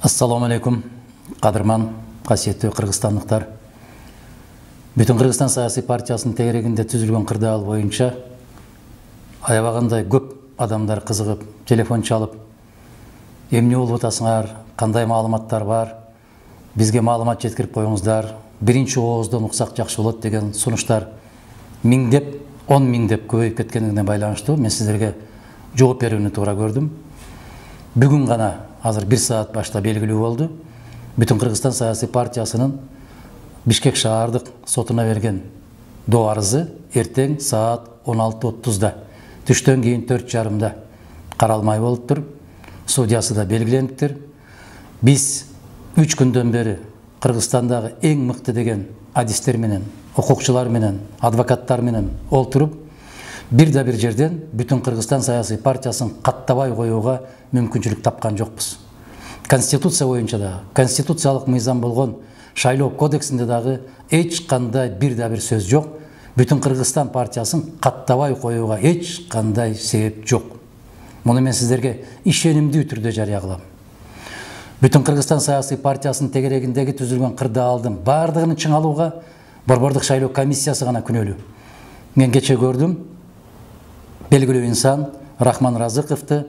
Ассаламу алейкум, қадырман, қасиетті қырғызстандықтар. Бүтін Қырғызстан саяси партиясының тегерегінде түзілген қырдаал бойынша аябағандай көп адамдар қызығып, телефон чалып, эмне болуп атасыңар, қандай маалыматтар бар, бізге маалымат жеткирип коюңуздар, биринчи ооздон уксак жакшы болот деген сунуштар миңдеп, 10 миңдеп көбөйүп кеткенине байланыштуу мен сиздерге жооп берүүнү туура көрдүм. Бүгүн гана азыр 1 саат башта белгилүү болду. Бүтүн Кыргызстан саясий партиясынын Бишкек шаардык сотуна берген доо арызы эртең саат 16:30да, түштөн кийин 4:30да каралмай болуптур. Судьясы да белгилениптир. Биз 3 күндөн бери Кыргызстандагы эң мыкты деген адистер менен, укукчулар менен, адвокаттар менен олтуруп, бир жерден Бүтүн Кыргызстан саясий партиясын каттабай коюуга мүмкүнчүлүк тапкан жокпуз. Конституция боюнча да, конституциялык мыйзам болгон шайлоо кодексинде дагы эч кандай бир сөз жок. Бүтүн Кыргызстан партиясын каттабай коюуга эч кандай себеп жок. Муну мен сиздерге ишенимдүү түрдө жарыя кылам. Бүтүн Кыргызстан саясий партиясынын тегерегиндеги түзүлгөн кырдаалдын бардыгын чың алууга Борбордук шайлоо комиссиясы гана күнөөлүү. Мен кече көрдүм, белгилүү инсан Рахман Разыковду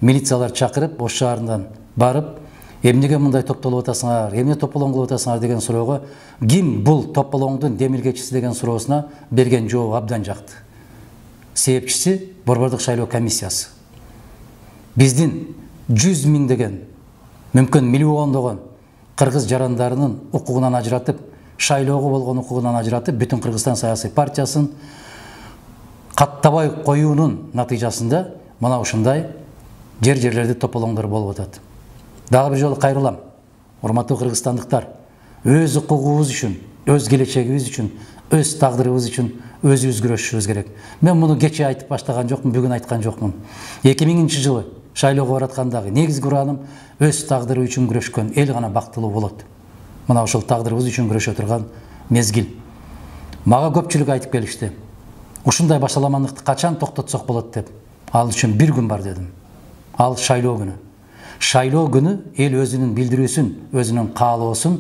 милициялар чакырып, Ош шаарынан барып, эмнеге мындай топтолуп атасыңар, эмне тополоң кылып атасыңар деген суроого, ким бул тополоңдун демилгечиси деген суроосуна берген жооп абдан жакты. Себепчиси Борбордук шайлоо комиссиясы. Биздин 100 миңдеген, мүмкүн миллиондогон кыргыз жарандарынын укугунан ажыратып, шайлоого болгон укугунан ажыратып, Бүтүн Кыргызстан саясий партиясын каттабай коюунун натыйжасында мына ушундай жерлерде тополоңдор болуп атат. Дагы бир жолу кайрылам. Урматтуу кыргызстандыктар, өз укугубуз үчүн, өз келечегибиз үчүн, өз тагдырыбыз үчүн өзүбүз күрөшүшүбүз керек. Мен муну кече айтып баштаган жокмун, бүгүн айткан жокмун. 2000-жылы шайлоого бараткандагы негизги ураным өз тагдыры үчүн күрөшкөн эл гана бактылуу болот. Мына ошол тагдырыбыз үчүн күрөшө турган мезгил. Мага көпчүлүк айтып келишти. Ушундай башаламандыкты качан токтотсок болот деп. Ал үчүн бир күн бар дедим. Ал шайлоо күнү. Шайлоо күнү эл өзүнүн билдирүүсүн, өзүнүн каалоосун,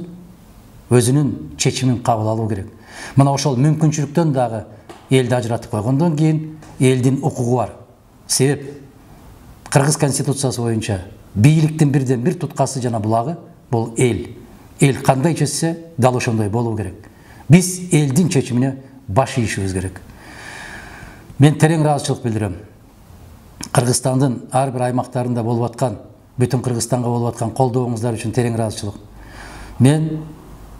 өзүнүн чечимин кабыл алуу керек. Мына ошол мүмкүнчүлүктөн дагы элди ажыратып койгондон кийин элдин укугу бар. Себеп Кыргыз конституциясы боюнча бийликтин бирден бир туткасы жана булагы бул эл. Эл кандай чечсе, дал ошондой болуу керек. Биз элдин чечимине баш ийишибиз керек. Мен терең ыраазычылык билдирем. Кыргызстандын ар бир аймактарында болуп аткан, Бүтүн Кыргызстанга болуп аткан колдооңуздар үчүн терең ыраазычылык. Мен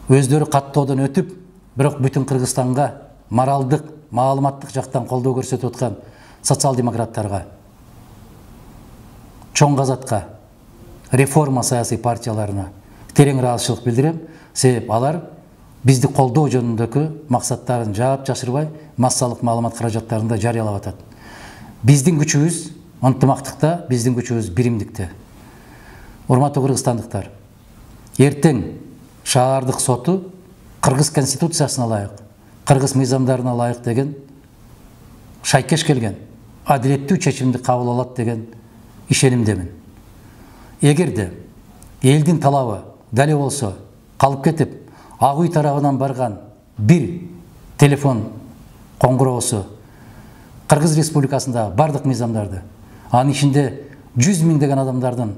өздөрү каттоодон өтүп, бирок Бүтүн Кыргызстанга моралдык, маалыматтык жактан колдоо көрсөтүп аткан социал-демократтарга, чоң казатка, реформа саясий партияларына терең ыраазычылык билдирем. Себеп алар бизди колдоо жөнүндөгү максаттарын жаап жашырбай, массалык маалымат каражаттарында жарыялап атат. Биздин күчүбүз ынтымактыкта, биздин күчүбүз биримдикте. Урматтуу кыргызстандыктар, эртең шаардык соту Кыргыз конституциясына ылайык, кыргыз мыйзамдарына ылайык деген шайкеш келген, адилеттүү чечимди кабыл алат деген ишенимдемин. Эгерде элдин талабы дале болсо калып кетип, Ак үй тарабынан барган бир телефон коңгуроосу Кыргыз Республикасында бардык мыйзамдарды, анын ичинде 100 миңдеген адамдардын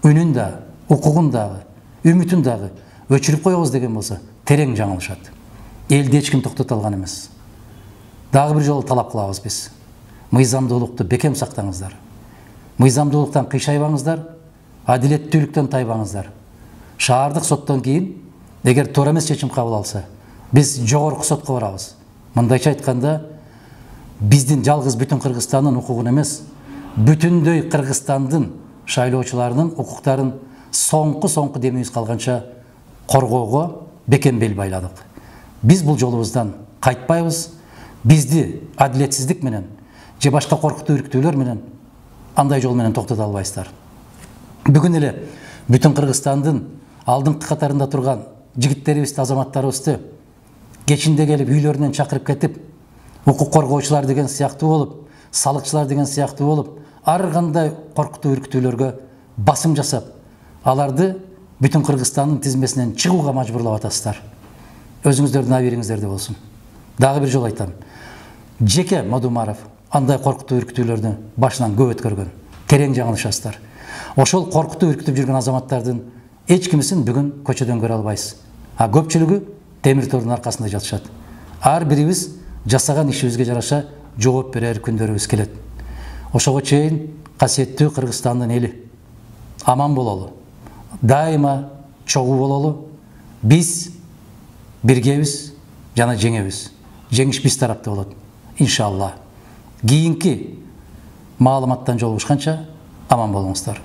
үнүн да, укугун дагы, үмүтүн дагы өчүрүп коебуз деген болсо, терең жаңылышат. Элди эч ким токтото алган эмес. Дагы бир жолу талап кылабыз биз. Мыйзамдуулукту бекем сактаңыздар. Мыйзамдуулуктан кыйшайбаңыздар, адилеттүүлүктөн тайбаңыздар. Шаардык соттон кийин, эгер туура эмес чечим кабыл алса, биз жогорку сотко барабыз. Мындайча айтканда, биздин жалгыз Бүтүн Кыргызстандын укугун эмес, бүтүндөй Кыргызстандын шайлоочуларынын укуктарын соңку демибиз калганча коргоого бекем бел байладык. Биз бул жолубуздан кайтпайбыз. Бизди адилетсиздик менен же башка коркутуу үрктүүлөр менен андай жол менен токтото албайсыздар. Бүгүн эле Бүтүн Кыргызстандын алдыңкы катарында турган жигиттерибизди, азаматтарыбызды кечинде келип үйлөрүнөн чакырып кетип, укук коргоочулар деген сыяктуу болуп, салыкчылар деген сыяктуу болуп, ар кандай коркутуу үрктүүлөргө басым жасап, аларды бүтүн Кыргызстандын тизмесинен чыгууга мажбурлап атасыздар. Өзүңүздөрдүн абийириңиздерде болсун. Дагы бир жолу айтам. Жеке Мадумаров андай коркутуу үркүтүүлөрдү башынан көп өткөргөн. Терең жаңылышасыздар. Ошол коркутуу үркүтүп жүргөн азаматтардын эч кимисин бүгүн көчөдөн көрө албайсыз. А көпчүлүгү темир тордун аркасында жатышат. Ар бирибиз жасаган ишибизге жараша жооп берер күндөрүбүз келет. Ошого чейин касиеттүү Кыргызстандын эли аман бололу. Дайыма чогуу бололу. Биз биргебиз жана жеңебиз. Жеңиш биз тарапта болот. Иншалла. Кийинки маалыматтан жолугушканча аман болуңуздар.